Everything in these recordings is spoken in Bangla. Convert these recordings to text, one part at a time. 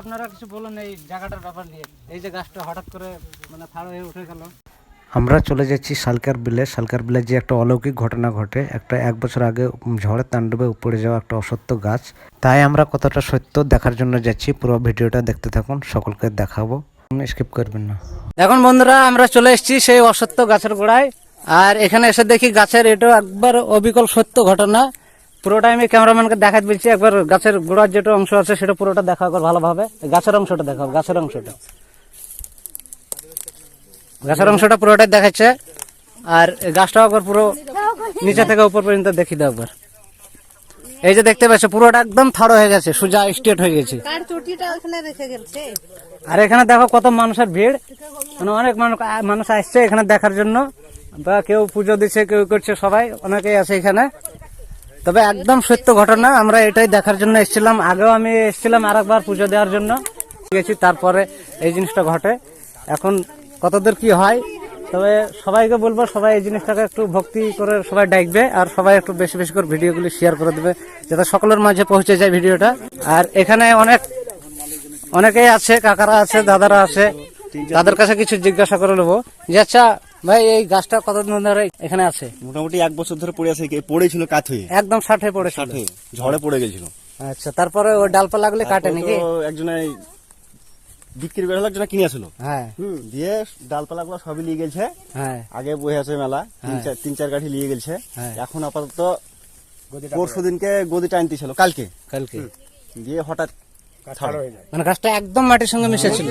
আপনারা কিছু বলুন এই জায়গাটার ব্যাপার নিয়ে, এই যে গাছটা হঠাৎ করে মানে থাড় হয়ে উঠে গেল। আমরা চলে যাচ্ছি শালকার বিলে যে একটা অলৌকিক ঘটনা ঘটে, একটা 1 বছর আগে ঝড়ের তাণ্ডবে উপড়ে যাওয়া একটা অসত্য গাছ। তাই আমরা কতটা সত্য দেখার জন্য যাচ্ছি। পুরো ভিডিওটা দেখতে থাকুন, সকলকে দেখাবো, স্কিপ করবেন না। এখন বন্ধুরা আমরা চলে এসেছি সেই অসত্য গাছের গোড়ায়, আর এখানে এসে দেখি গাছের এটা একবার অবিকল সত্য ঘটনা। পুরোটা আমি ক্যামেরাম্যানকে দেখাতে বলছি, একবার গাছের গোড়ার যেটা অংশ আছে সেটা পুরোটা দেখা একবার ভালোভাবে। গাছের অংশটা দেখাও, গাছের অংশটা পুরোটাই দেখাচ্ছে। আর এই গাছটা একবার পুরো নিচে থেকে উপর পর্যন্ত দেখি দাও একবার। এই যে দেখতে পাচ্ছ পুরোটা একদম থাড়ো হয়ে গেছে, সোজা স্ট্রেট হয়ে গেছে। আর এখানে দেখো কত মানুষের ভিড়, মানে অনেক মানুষ আসছে এখানে দেখার জন্য, বা কেউ পুজো দিচ্ছে, কেউ করছে, সবাই অনেকেই আছে এখানে। তবে একদম সত্য ঘটনা, আমরা এটাই দেখার জন্য এসেছিলাম। আগেও আমি এসেছিলাম আরেকবার পুজো দেওয়ার জন্য গেছি, তারপরে এই জিনিসটা ঘটে। এখন কতদূর কি হয়, তবে সবাইকে বলবো সবাই এই জিনিসটাকে একটু ভক্তি করে সবাই ডাকবে, আর সবাই একটু বেশি বেশি করে ভিডিওগুলি শেয়ার করে দেবে, যাতে সকলের মাঝে পৌঁছে যায় ভিডিওটা। আর এখানে অনেকেই আছে, কাকারা আছে, দাদারা আছে, তাদের কাছে কিছু জিজ্ঞাসা করে নেবো যে আচ্ছা ভাই এই গাছটা কতদিন ধরে এখানে আছে? মোটামুটি 1 বছর ধরে পড়ে আছে, পড়েছিল কাঠ হয়ে, একদম 60 পড়েছিল, ঝড়ে পড়ে গেছিল। আচ্ছা, তারপরে ওই ডালপালা গুলি কাটে নাকি? একজনে বিক্রি করে হলো, একজনে কিনে আসলো, হ্যাঁ, দিয়ে ডালপালা গুলো সবই নিয়ে গেছে। হ্যাঁ, আগে বই আছে মেলা, 3-4 গাঠি নিয়ে গেছে। এখন আপাতত পরশু দিনকে গদিটা আনতেছিল, কালকে দিয়ে হঠাৎ মানে গাছটা একদম মাটির সঙ্গে মিশেছিল,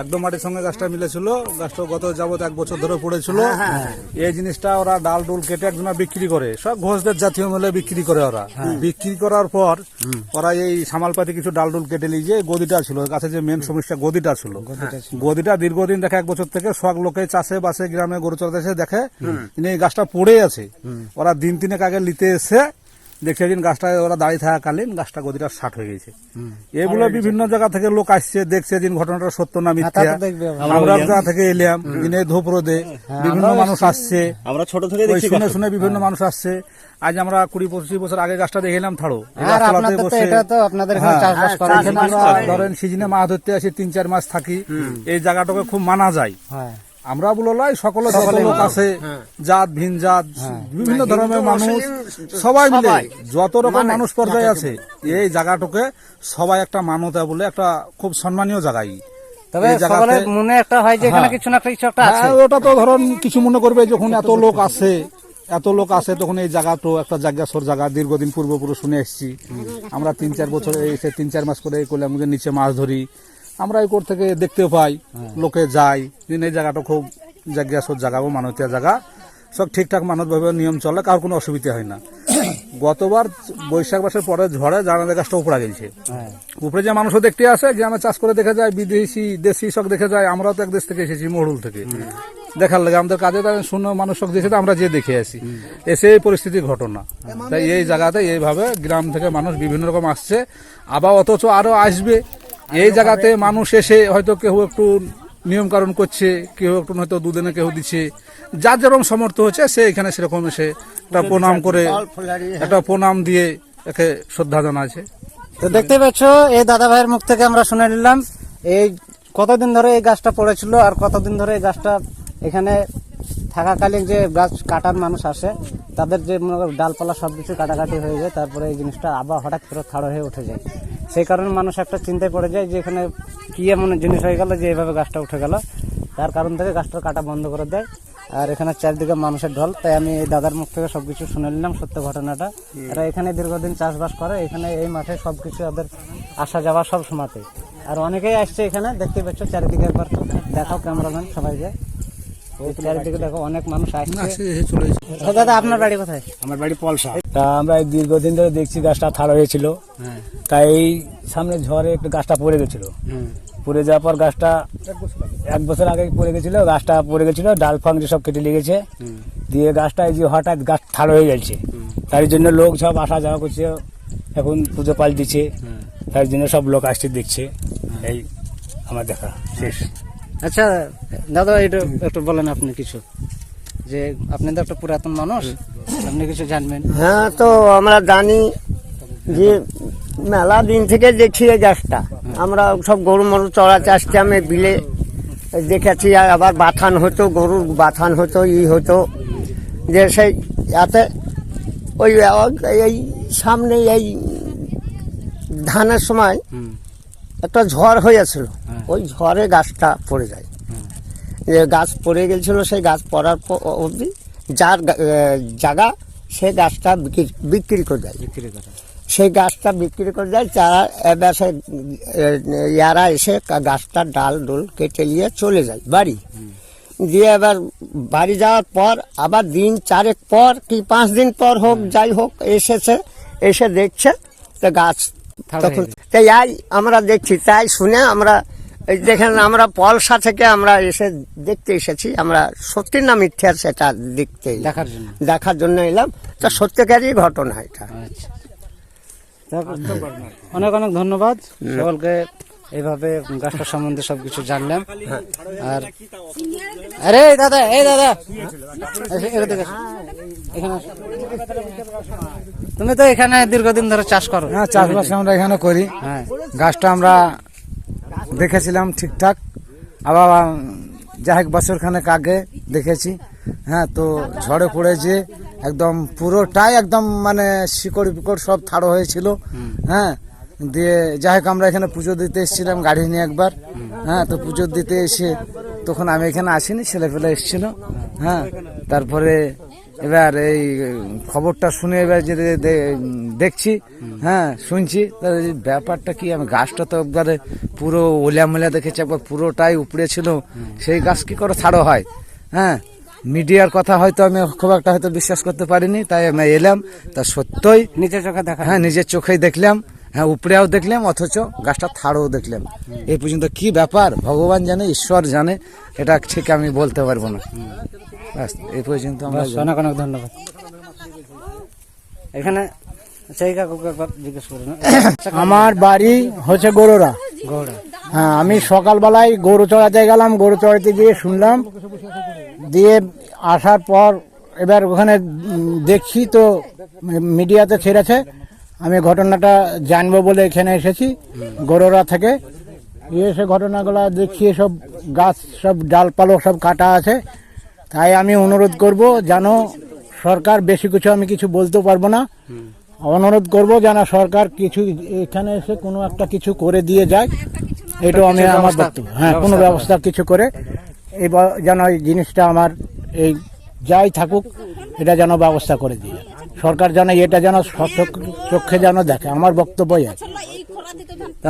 একদম মাটির সঙ্গে গাছটা মিলেছিল। গাছটা গত যাবত 1 বছর ধরে পড়েছিল। এই জিনিসটা ওরা ডাল ডুল কেটে একজনা বিক্রি করে, সব ঘোষদের জাতীয় মেলে বিক্রি করে। ওরা বিক্রি করার পর ওরা এই সামালপাতি কিছু ডাল ডুল কেটে নিয়ে যে গদিটা ছিল গাছের, যে মেন সমস্যা গদিটা ছিল, গদিটা দীর্ঘদিন দেখে 1 বছর থেকে সব লোকে চাষে বাসে গ্রামে গরু চড়াতে এসে দেখে এই গাছটা পড়ে আছে। ওরা দিন 3 আগে নিতে এসে দেখছে দিন গাছটা ওরা দাঁড়িয়ে থাকাকালীন গাছটা গদিটা 60 হয়ে গেছে। এগুলো বিভিন্ন জায়গা থেকে লোক আসছে, দেখছে দিন ঘটনাটা সত্য না মিথ্যা। আমরা জায়গা থেকে এলাম, দিনে ধোপরোদে বিভিন্ন মানুষ আসছে, আমরা ছোট থেকে শুনে শুনে বিভিন্ন মানুষ আসছে। আজ আমরা 20-25 বছর আগে গাছটা দেখে এলাম থাড়ো, ধরেন সিজনে মাছ ধরতে আসি, 3-4 মাস থাকি, এই জায়গাটাকে খুব মানা যায়। আমরা বললাই সকলে যত লোক আছে, জাত ভিন জাত, বিভিন্ন ধরনের মানুষ, সবাই মিলে যত রকম মানুষ পর্যায়ে আছে, এই জায়গাটাকে সবাই একটা মান্যতা বলে একটা খুব সম্মানীয় জায়গায়। তবে সকলের মনে একটা হয় যে এখানে কিছু না কিছু একটা আছে। ওটা তো ধরুন কিছু মনে করবে, যখন এত লোক আসে তখন এই জায়গাটা একটা জায়গাসর জায়গা, দীর্ঘদিন পূর্বপুরুষ শুনে এসেছি আমরা। 3-4 বছর এসে 3-4 মাস করে এই করলাম, নিচে মাছ ধরি আমরা, এই কোর থেকে দেখতে পাই, লোকে যাই। এই জায়গাটা খুব জায়গাসর জায়গা ও মানবতীয় জায়গা, সব ঠিকঠাক মানবভাবে নিয়ম চলে, কার কোনো অসুবিধা হয় না। গতবার বৈশাখ মাসের পরে ঝড়ে জানালা গাছটা উপড়া গেছে। উপরে যে মানুষও দেখতে আসে, গ্রামে চাষ করে দেখে যায়, বিদেশি দেশি সব দেখে যায়। আমরাও তো এক দেশ থেকে এসেছি, মরুল থেকে, দেখার লাগে আমাদের কাজে শুনে মানুষ সব দেখে, আমরা যে দেখে আসি, এসে এই পরিস্থিতির ঘটনা। তাই এই জায়গাতে এইভাবে গ্রাম থেকে মানুষ বিভিন্ন রকম আসছে, আবার অথচ আরো আসবে। এই জায়গাতে মানুষ এসে হয়তো কেউ একটু নিয়ম কারণ করছে, কেউ একটু হয়তো দুদিনে কেউ দিচ্ছে, যার যেরকম সমর্থ হচ্ছে সে এখানে সেরকম এসে একটা প্রণাম করে, একটা প্রণাম দিয়ে একে শ্রদ্ধা জানাচ্ছে। তো দেখতে পাচ্ছ এই দাদা ভাইয়ের মুখ থেকে আমরা শুনে নিলাম এই কতদিন ধরে এই গাছটা পড়েছিল, আর কতদিন ধরে এই গাছটা এখানে থাকাকালীন যে গাছ কাটার মানুষ আসে, তাদের যে ডালপালা সবকিছু কাটাকাটি হয়ে যায়, তারপরে এই জিনিসটা আবার হঠাৎ করে থাড়ো হয়ে উঠে যায়। সেই কারণে মানুষ একটা চিন্তায় পড়ে যায় যে এখানে কি এমন জিনিস হয়ে গেল যে এইভাবে গাছটা উঠে গেল। তার কারণ থেকে গাছটার কাটা বন্ধ করে দেয়, আর এখানে চারদিকে মানুষের ঢল। তাই আমি এই দাদার মুখ থেকে সবকিছু শুনে নিলাম সত্য ঘটনাটা। এরা এখানে দীর্ঘদিন চাষবাস করে, এখানে এই মাঠে সবকিছু ওদের আসা যাওয়া সব সময়তে। আর অনেকেই আসছে এখানে, দেখতে পাচ্ছ চারিদিকে একবার দেখাও ক্যামেরাম্যান সবাইকে, চারিদিকে দেখো অনেক মানুষ আসছে। দাদা আপনার বাড়ি কোথায়? আমার বাড়ি পলসা। তা আমরা দীর্ঘদিন ধরে দেখছি গাছটা থাড় হয়েছিল, তাই সামনে ঝড়ে একটু গাছটা পড়ে গেছিল। পড়ে যাওয়ার পর গাছটা 1 বছর আগে পড়ে গেছিল, গাছটা পড়ে গেছিল, ডাল ফাং সব কেটে লেগেছে, দিয়ে গাছটা এই যে হঠাৎ গাছ থাড় হয়ে যাচ্ছে। তার জন্য লোক সব আসা যাওয়া করছে, এখন পুজো পাল দিচ্ছে, তার জন্য সব লোক আসছে দেখছে। এই আমার দেখা শেষ। আচ্ছা দাদা এটা একটু বলেন আপনি কিছু, যে আপনি তো একটা পুরাতন মানুষ, আপনি কিছু জানবেন। হ্যাঁ, তো আমরা জানি যে মেলা দিন থেকে দেখছি এই গাছটা। আমরা সব গরু মরু চড়াতে আসছি, আমি বিলে দেখেছি। আবার বাথান হতো, গরুর বাথান হতো, হতো যে সেই এতে ওই এই সামনে এই ধানের সময় একটা ঝড় হয়েছিল, ওই ঝড়ে গাছটা পড়ে যায়। যে গাছ পড়ে গেছিল, সেই গাছ পড়ার অবধি যার জায়গা সে গাছটা বিক্রি করে দেয়। সেই গাছটা বিক্রি করে দেয়, যারা এবার সে ইয়ারা এসে গাছটার ডাল ডোল কেটে নিয়ে চলে যায় বাড়ি। দিয়ে এবার বাড়ি যাওয়ার পর আবার দিন 4 পর কি 5 দিন পর হোক যাই হোক এসেছে, এসে দেখছে তো গাছ তখন তাই আমরা দেখছি, তাই শুনে আমরা এই দেখেন আমরা পলসা থেকে আমরা এসে দেখতে এসেছি। আমরা সত্যি না মিথ্যা সেটা দেখতে দেখার জন্য এলাম। তা সত্যিকারই ঘটনা এটা। অনেক অনেক ধন্যবাদ সকলকে, এইভাবে গাছটা সম্বন্ধে সবকিছু জানলাম। আর আরে দাদা, এই দাদা তুমি তো এখানে দীর্ঘদিন ধরে চাষ করো? হ্যাঁ, চাষবাস আমরা এখানে করি। হ্যাঁ, গাছটা আমরা দেখেছিলাম ঠিকঠাক, আবার যাই হোক বছরখানেক আগে দেখেছি। হ্যাঁ, তো ঝড়ে পড়েছে একদম পুরোটাই, একদম মানে শিকড় পিকড় সব থাড়ো হয়েছিল। হ্যাঁ, দিয়ে যাই হোক আমরা এখানে পুজো দিতে এসেছিলাম গাড়ি নিয়ে একবার। হ্যাঁ, তো পুজো দিতে এসে তখন আমি এখানে আসিনি, ছেলেপেলে এসেছিল। হ্যাঁ, তারপরে এবার এই খবরটা শুনে এবার যে দেখছি, হ্যাঁ শুনছি, ব্যাপারটা কি, আমি গাছটা তো একবারে পুরো ওলিয়ামোলিয়া দেখেছি, একবার পুরোটাই উপড়ে ছিল। সেই গাছ কি করে ছাড়ো হয়? হ্যাঁ, মিডিয়ার কথা হয়তো আমি খুব একটা হয়তো বিশ্বাস করতে পারিনি, তাই আমি এলাম। তা সত্যই নিজের চোখে দেখা। হ্যাঁ, নিজের চোখেই দেখলাম। হ্যাঁ, উপরেও দেখলাম, অথচ গাছটা থাড়ও দেখলাম। এই পর্যন্ত কি ব্যাপার ভগবান জানে, ঈশ্বর জানে, এটা ঠিক আমি বলতে পারবো না। ব্যাস, এই পর্যন্ত আমরা অনেক অনেক ধন্যবাদ। এখানে জিজ্ঞেস করুন। আমার বাড়ি হচ্ছে গরুরা। হ্যাঁ, আমি সকালবেলায় গরু চড়াতে গেলাম, গরু চড়াতে গিয়ে শুনলাম, দিয়ে আসার পর এবার ওখানে দেখছি তো মিডিয়াতে ছেড়েছে। আমি ঘটনাটা জানবো বলে এখানে এসেছি গরুরা থেকে। এসে ঘটনাগুলো দেখছি, সব গাছ সব ডালপালক সব কাটা আছে। তাই আমি অনুরোধ করব যেন সরকার, বেশি কিছু আমি কিছু বলতে পারবো না, অনুরোধ করব যেন সরকার কিছু এখানে এসে কোনো একটা কিছু করে দিয়ে যায়। এটাও আমি আমার বক্তব্য। হ্যাঁ, কোনো ব্যবস্থা কিছু করে এই যেন এই জিনিসটা আমার এই যাই থাকুক, এটা যেন ব্যবস্থা করে দিয়ে সরকার, যেন এটা যেন চোখে যেন দেখে, আমার বক্তব্যই আছে।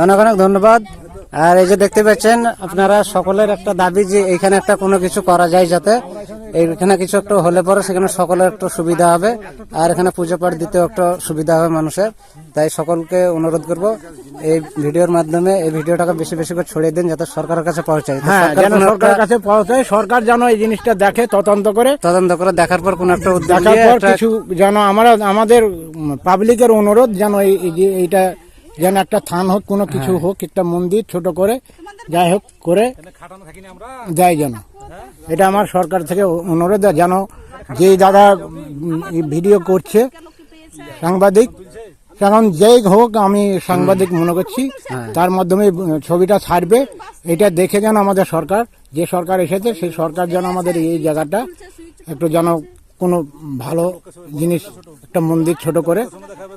অনেক অনেক ধন্যবাদ। আর এই যে দেখতে পাচ্ছেন আপনারা, সকলের একটা দাবি যে এখানে একটা কোনো কিছু করা যায়, যাতে এখানে কিছু একটা হলে পরে সেখানে সকলের একটু সুবিধা হবে, আর এখানে পুজো পাঠ দিতেও একটা সুবিধা হবে মানুষের। তাই সকলকে অনুরোধ করব এই ভিডিওর মাধ্যমে এই ভিডিওটাকে বেশি বেশি করে ছড়িয়ে দিন, যাতে সরকারের কাছে পৌঁছায়। হ্যাঁ, যেন সরকারের কাছে পৌঁছায়, সরকার যেন এই জিনিসটা দেখে, তদন্ত করে দেখার পর কোন একটা উদ্যোগ দেখার পর কিছু যেন আমাদের পাবলিকের অনুরোধ যেন এইটা যেন একটা থান হোক, কোনো কিছু হোক, একটা মন্দির ছোট করে যাই হোক করে দেয় যেন। এটা আমার সরকার থেকে অনুরোধ, যেন যেই দাদা ভিডিও করছে সাংবাদিক, কারণ যেই হোক আমি সাংবাদিক মনে করছি, তার মাধ্যমে ছবিটা ছাড়বে। এটা দেখে যেন আমাদের সরকার, যে সরকার এসেছে সেই সরকার যেন আমাদের এই জায়গাটা একটু যেন কোনো ভালো জিনিস, একটা মন্দির ছোট করে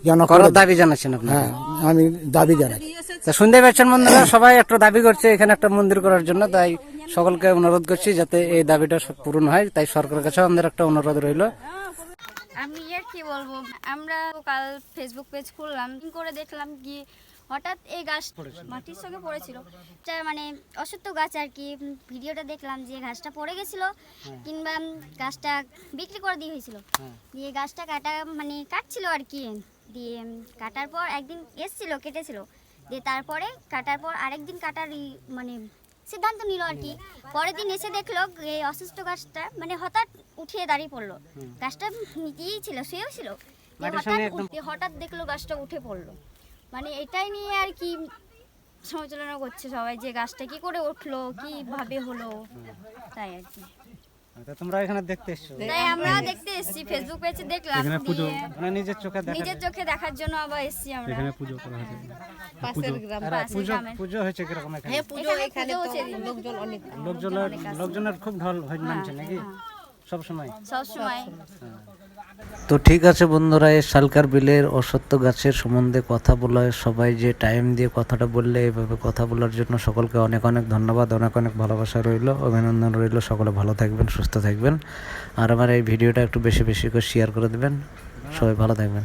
যেন করার দাবি জানাচ্ছেন আপনি? হ্যাঁ, আমি দাবি জানাই। তা শুনতে পাচ্ছেন বন্ধুরা, সবাই একটা দাবি করছে এখানে একটা মন্দির করার জন্য। তাই সকলকে অনুরোধ করছি যাতে এই দাবিটা পূরণ হয়। তাই সরকারের কাছে আমাদের একটা অনুরোধ রইল। আমি আর কি বলবো, আমরা কাল ফেসবুক পেজ খুললাম, করে দেখলাম কি হঠাৎ এই গাছ মাটির সঙ্গে পড়েছিল, মানে অসত্য গাছ আর কি। ভিডিওটা দেখলাম যে গাছটা পড়ে গেছিল, কিংবা গাছটা বিক্রি করে দিয়ে হয়েছিল। দিয়ে গাছটা মানে কাটছিল আর কি। দিয়ে কাটার পর একদিন এসছিল, কেটেছিল। দিয়ে তারপরে কাটার পর আরেকদিন কাটার মানে সিদ্ধান্ত নিল আর কি। পরের দিন এসে দেখলো এই অসুস্থ গাছটা মানে হঠাৎ উঠিয়ে দাঁড়িয়ে পড়লো। গাছটা নিচেই ছিল, শুয়েও ছিল। হঠাৎ দেখলো গাছটা উঠে পড়লো। মানে এটাই নিয়ে আর কি সমালোচনা করছে সবাই, যে গাছটা কি করে উঠলো, কিভাবে হলো, তাই আর কি। তা তোমরা এখানে দেখতে এসছো তাই আমরা দেখতে এসেছি, ফেসবুক পেজে দেখলাম, দিয়ে মানে নিজের চোখে দেখা নিজের চোখে দেখার জন্য আবার এসেছি আমরা। আর পুজো পাশের গ্রামে। পুজো হয়েছে কিরকম এখানে? এখানে পুজো হচ্ছে লোকজনের খুব ঢল নামছে নাকি সব সময়? সব সময়। তো ঠিক আছে বন্ধুরা, এই শালকার বিলের অসত্য গাছের সম্বন্ধে কথা বলা, সবাই যে টাইম দিয়ে কথাটা বললে, এইভাবে কথা বলার জন্য সকলকে অনেক অনেক ধন্যবাদ, অনেক অনেক ভালোবাসা রইল, অভিনন্দন রইল। সকলে ভালো থাকবেন, সুস্থ থাকবেন, আর আমার এই ভিডিওটা একটু বেশি বেশি করে শেয়ার করে দেবেন। সবাই ভালো থাকবেন।